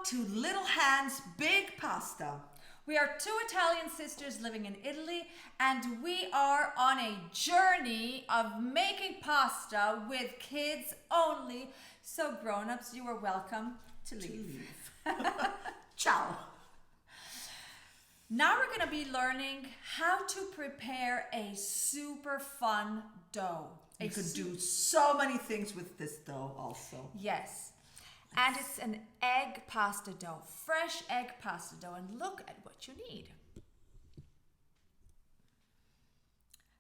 to Little Hands Big Pasta. We are two Italian sisters living in Italy, and we are on a journey of making pasta with kids only. So grown-ups, you are welcome to leave. Ciao. Now we're going to be learning how to prepare a super fun dough. You could do so many things with this dough also. Yes. And it's an egg pasta dough, fresh egg pasta dough. And look at what you need.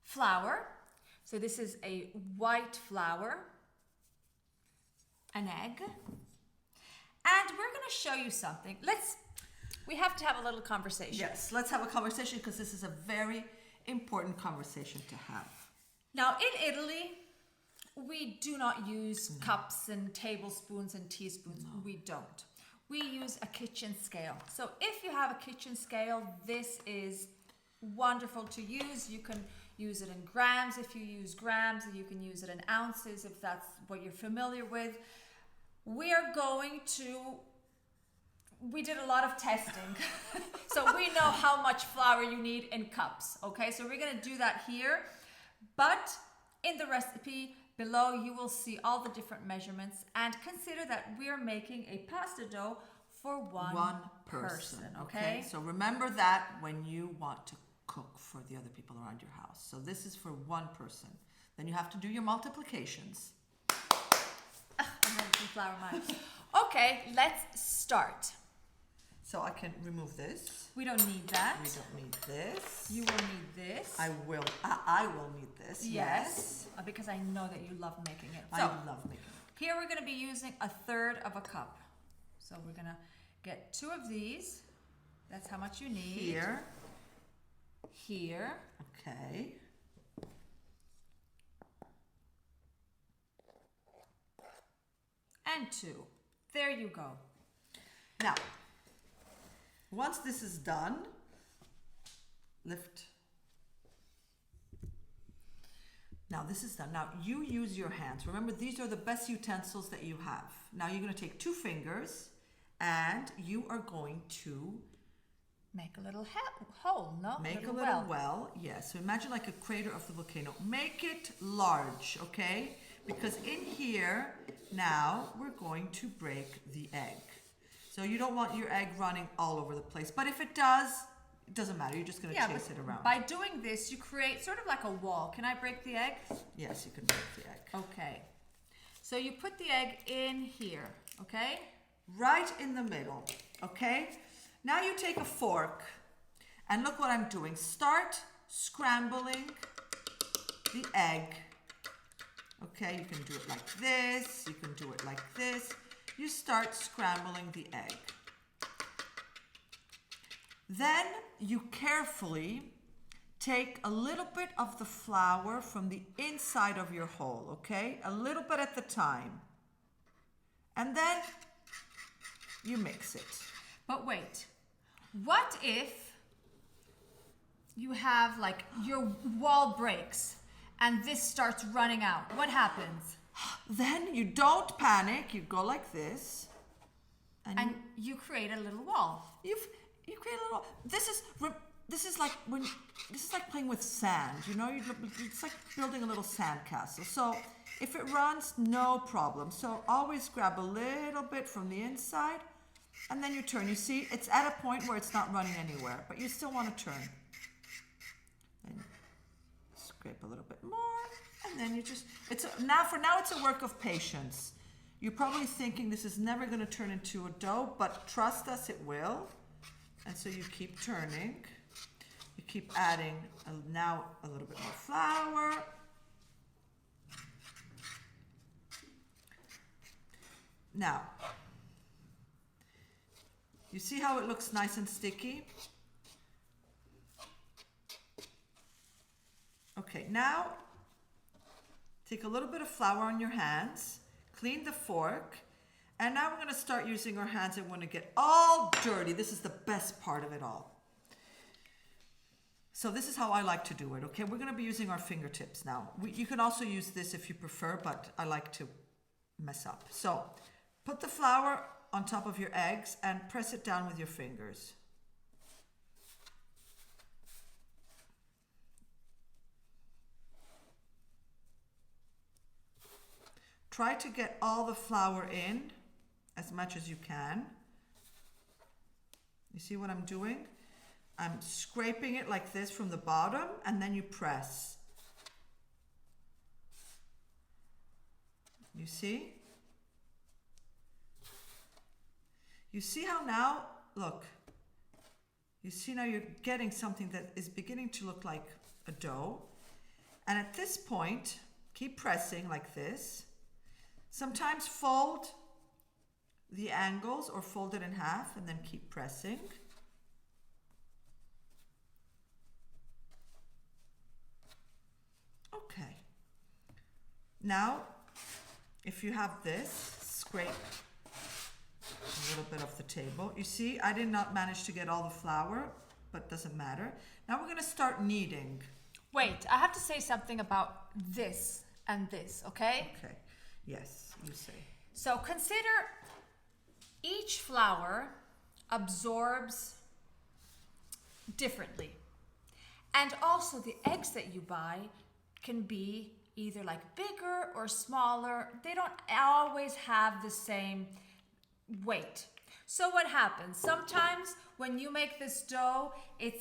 Flour. So this is a white flour. An egg. And we're going to show you something. We have to have a little conversation. Yes, let's have a conversation because this is a very important conversation to have. Now in Italy, we do not use cups and tablespoons and teaspoons. No. We don't. We use a kitchen scale. So if you have a kitchen scale, this is wonderful to use. You can use it in grams if you use grams, and you can use it in ounces if that's what you're familiar with. We did a lot of testing. So we know how much flour you need in cups. Okay, so we're gonna do that here. But in the recipe below, you will see all the different measurements, and consider that we are making a pasta dough for one person. Okay? So remember that when you want to cook for the other people around your house. So this is for one person. Then you have to do your multiplications. I'm ready to flour mine. Okay, let's start. So I can remove this. We don't need that. We don't need this. You will need this. I will need this. Yes. Because I know that you love making it. So, I love making it. Here we're going to be using 1/3 of a cup. So we're going to get 2 of these. That's how much you need. Here. Okay. And 2. There you go. Now, once this is done, lift. Now this is done. Now you use your hands. Remember, these are the best utensils that you have. Now you're going to take 2 fingers and you are going to make a little hole, no? Make a little well. Yes. So imagine like a crater of the volcano. Make it large, okay? Because in here, now we're going to break the egg. So you don't want your egg running all over the place. But if it does, it doesn't matter. You're just going to chase it around. By doing this, you create sort of like a wall. Can I break the egg? Yes, you can break the egg. Okay. So you put the egg in here, okay? Right in the middle, okay? Now you take a fork and look what I'm doing. Start scrambling the egg. Okay, you can do it like this. You can do it like this. You start scrambling the egg. Then you carefully take a little bit of the flour from the inside of your hole, okay? A little bit at the time. And then you mix it. But wait, what if you have like your wall breaks and this starts running out? What happens? Then you don't panic. You go like this, and you create a little wall. You create a little. This is like playing with sand. You know, it's like building a little sand castle. So if it runs, no problem. So always grab a little bit from the inside, and then you turn. You see, it's at a point where it's not running anywhere, but you still want to turn. Then scrape a little bit more. And then you just, for now it's a work of patience. You're probably thinking this is never going to turn into a dough, but trust us, it will. And so you keep turning. You keep adding now a little bit more flour. Now, you see how it looks nice and sticky? Okay, now take a little bit of flour on your hands, clean the fork, and now we're going to start using our hands and we're going to get all dirty. This is the best part of it all. So this is how I like to do it, okay? We're going to be using our fingertips now. You can also use this if you prefer, but I like to mess up. So put the flour on top of your eggs and press it down with your fingers. Try to get all the flour in as much as you can. You see what I'm doing? I'm scraping it like this from the bottom, and then you press. You see? You see how now, look, you see now you're getting something that is beginning to look like a dough. And at this point, keep pressing like this. Sometimes fold the angles or fold it in half and then keep pressing. Okay. Now, if you have this, scrape a little bit off the table. You see, I did not manage to get all the flour, but doesn't matter. Now we're going to start kneading. Wait, I have to say something about this and this, okay? Okay. Yes, you say. So consider each flour absorbs differently. And also the eggs that you buy can be either like bigger or smaller. They don't always have the same weight. So what happens? Sometimes when you make this dough,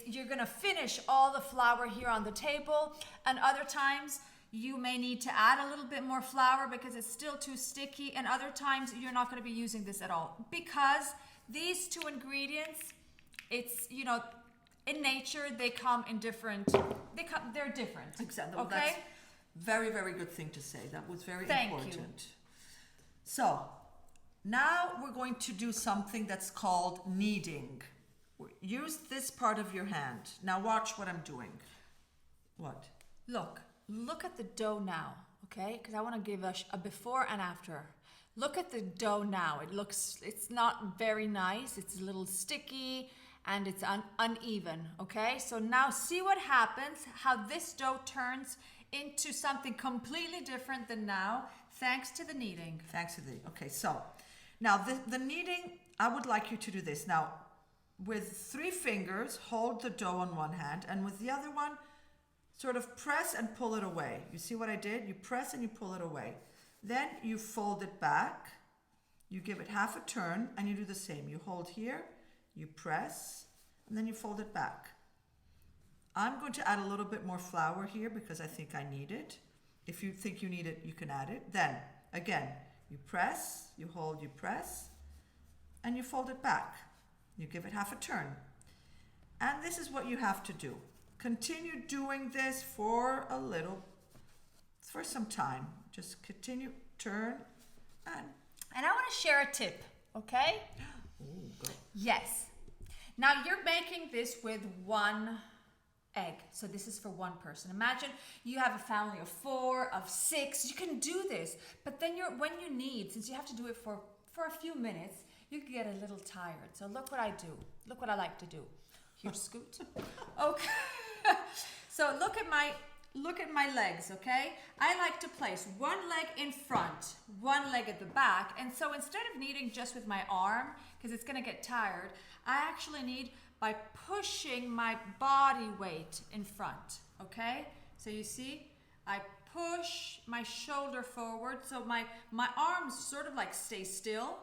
you're gonna finish all the flour here on the table, and other times you may need to add a little bit more flour because it's still too sticky, and other times you're not going to be using this at all, because these two ingredients, it's, you know, in nature they come in different, they're different. Exactly. Okay? That's very, very good thing to say. That was very Thank important. you. So now we're going to do something that's called kneading. Use this part of your hand. Now watch what I'm doing. What? Look at the dough now, okay? Because I want to give a before and after. Look at the dough now. It's not very nice. It's a little sticky and it's uneven, okay? So now see what happens, how this dough turns into something completely different than now, thanks to the kneading. Okay, so now the kneading, I would like you to do this. Now, with 3 fingers, hold the dough on one hand, and with the other one, sort of press and pull it away. You see what I did? You press and you pull it away. Then you fold it back, you give it half a turn, and you do the same. You hold here, you press, and then you fold it back. I'm going to add a little bit more flour here because I think I need it. If you think you need it, you can add it. Then, again, you press, you hold, you press, and you fold it back. You give it half a turn. And this is what you have to do. Continue doing this for some time. Just continue, turn, and I want to share a tip, okay? Ooh, go. Yes. Now you're making this with 1 egg. So this is for 1 person. Imagine you have a family of 4, of 6. You can do this, but then when you knead, since you have to do it for a few minutes, you can get a little tired. So look what I do. Look what I like to do. Here, scoot. Okay. So look at my legs, okay? I like to place 1 leg in front, 1 leg at the back. And so instead of kneading just with my arm, because it's gonna get tired, I actually knead by pushing my body weight in front, okay? So you see, I push my shoulder forward, so my arms sort of like stay still,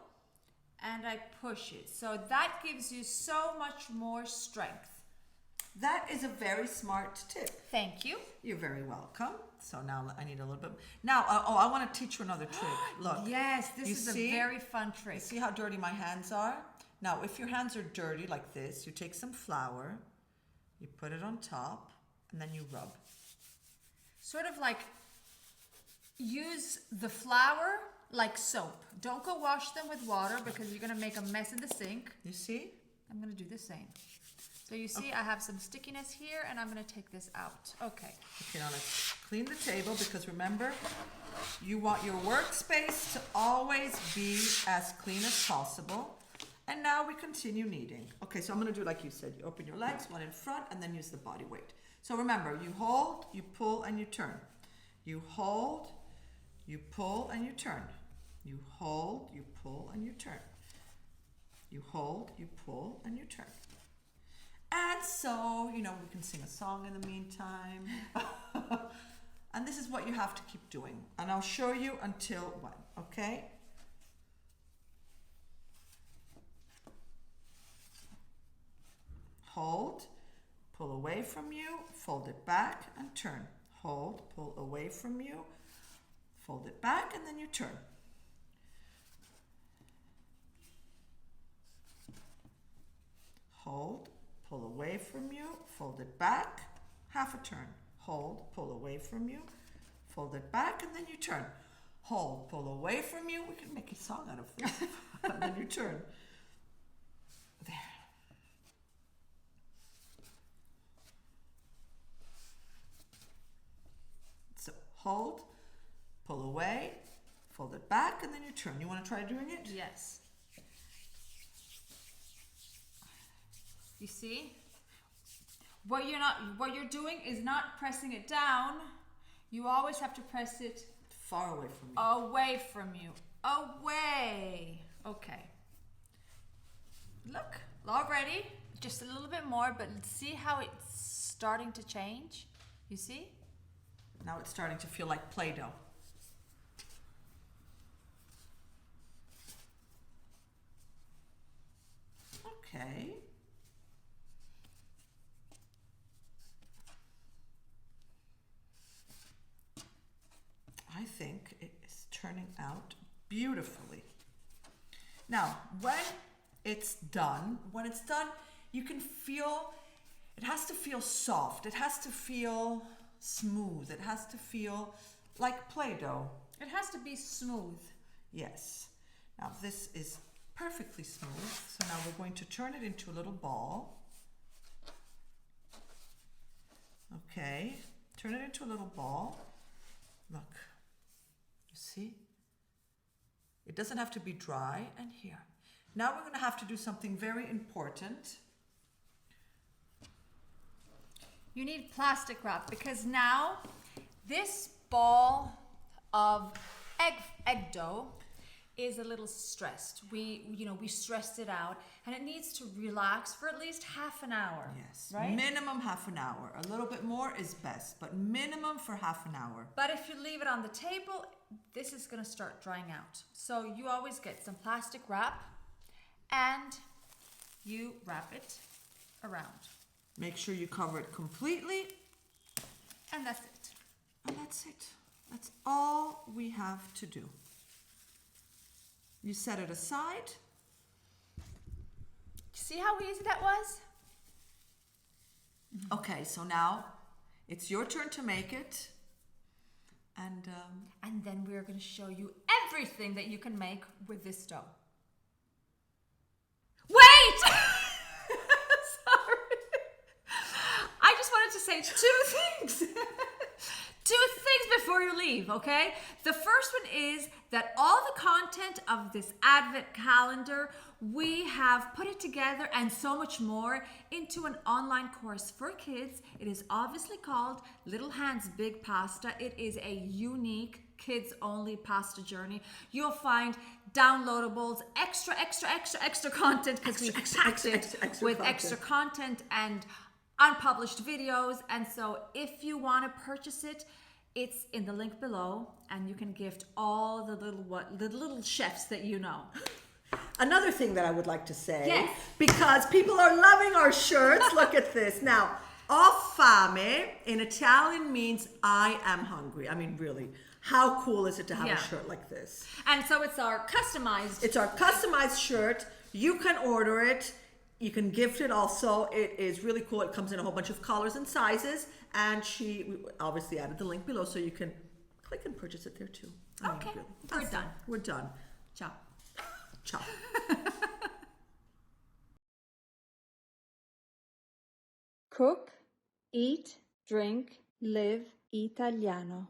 and I push it. So that gives you so much more strength. That is a very smart tip. Thank you. You're very welcome. So now I need a little bit. Now, I want to teach you another trick. Look. Yes, this is a very fun trick. You see how dirty my hands are? Now, if your hands are dirty like this, you take some flour, you put it on top, and then you rub. Sort of like use the flour like soap. Don't go wash them with water because you're going to make a mess in the sink. You see? I'm going to do the same. So you see, I have some stickiness here, and I'm going to take this out. Okay. Okay, now let's clean the table because remember, you want your workspace to always be as clean as possible. And now we continue kneading. Okay, so I'm going to do like you said. You open your legs, 1 in front, and then use the body weight. So remember, you hold, you pull, and you turn. You hold, you pull, and you turn. You hold, you pull, and you turn. You hold, you pull, and you turn. And so, we can sing a song in the meantime. And this is what you have to keep doing. And I'll show you until when, okay? Hold, pull away from you, fold it back and turn. Hold, pull away from you, fold it back, and then you turn. Hold, pull away from you, fold it back, half a turn. Hold, pull away from you, fold it back, and then you turn. Hold, pull away from you. We can make a song out of this. And then you turn. There. So hold, pull away, fold it back, and then you turn. You want to try doing it? Yes. You see? What you're doing is not pressing it down. You always have to press it far away from you. Away from you. Away. Okay. Look, already just a little bit more, but see how it's starting to change? You see? Now it's starting to feel like Play-Doh. Okay. I think it is turning out beautifully. Now, when it's done, you can feel, it has to feel soft. It has to feel smooth. It has to feel like Play-Doh. It has to be smooth. Yes. Now this is perfectly smooth. So now we're going to turn it into a little ball. Okay. Turn it into a little ball. Look. You see? It doesn't have to be dry. And here. Now we're going to have to do something very important. You need plastic wrap because now this ball of egg dough is a little stressed. We stressed it out and it needs to relax for at least half an hour. Yes, right? Minimum half an hour. A little bit more is best, but minimum for half an hour. But if you leave it on the table, this is gonna start drying out. So you always get some plastic wrap and you wrap it around. Make sure you cover it completely. And that's it. And that's it. That's all we have to do. You set it aside. See how easy that was? Okay, so now it's your turn to make it. And then we're going to show you everything that you can make with this dough. Wait! Sorry. I just wanted to say two things. Two things before you leave, okay? The first one is that all the content of this Advent calendar, we have put it together and so much more into an online course for kids. It is obviously called Little Hands Big Pasta. It is a unique kids-only pasta journey. You'll find downloadables, extra content because we packed it with extra content and unpublished videos. And so if you want to purchase it, it's in the link below and you can gift all the little chefs that you know. Another thing that I would like to say, yes, because people are loving our shirts. Look at this. Now, ho fame in Italian means I am hungry. I mean, really, how cool is it to have a shirt like this? And so it's our customized. It's our customized shirt. You can order it. You can gift it also. It is really cool. It comes in a whole bunch of colors and sizes. And we obviously added the link below so you can click and purchase it there too. Okay, we're done. We're done. Ciao. Ciao. Cook, eat, drink, live Italiano.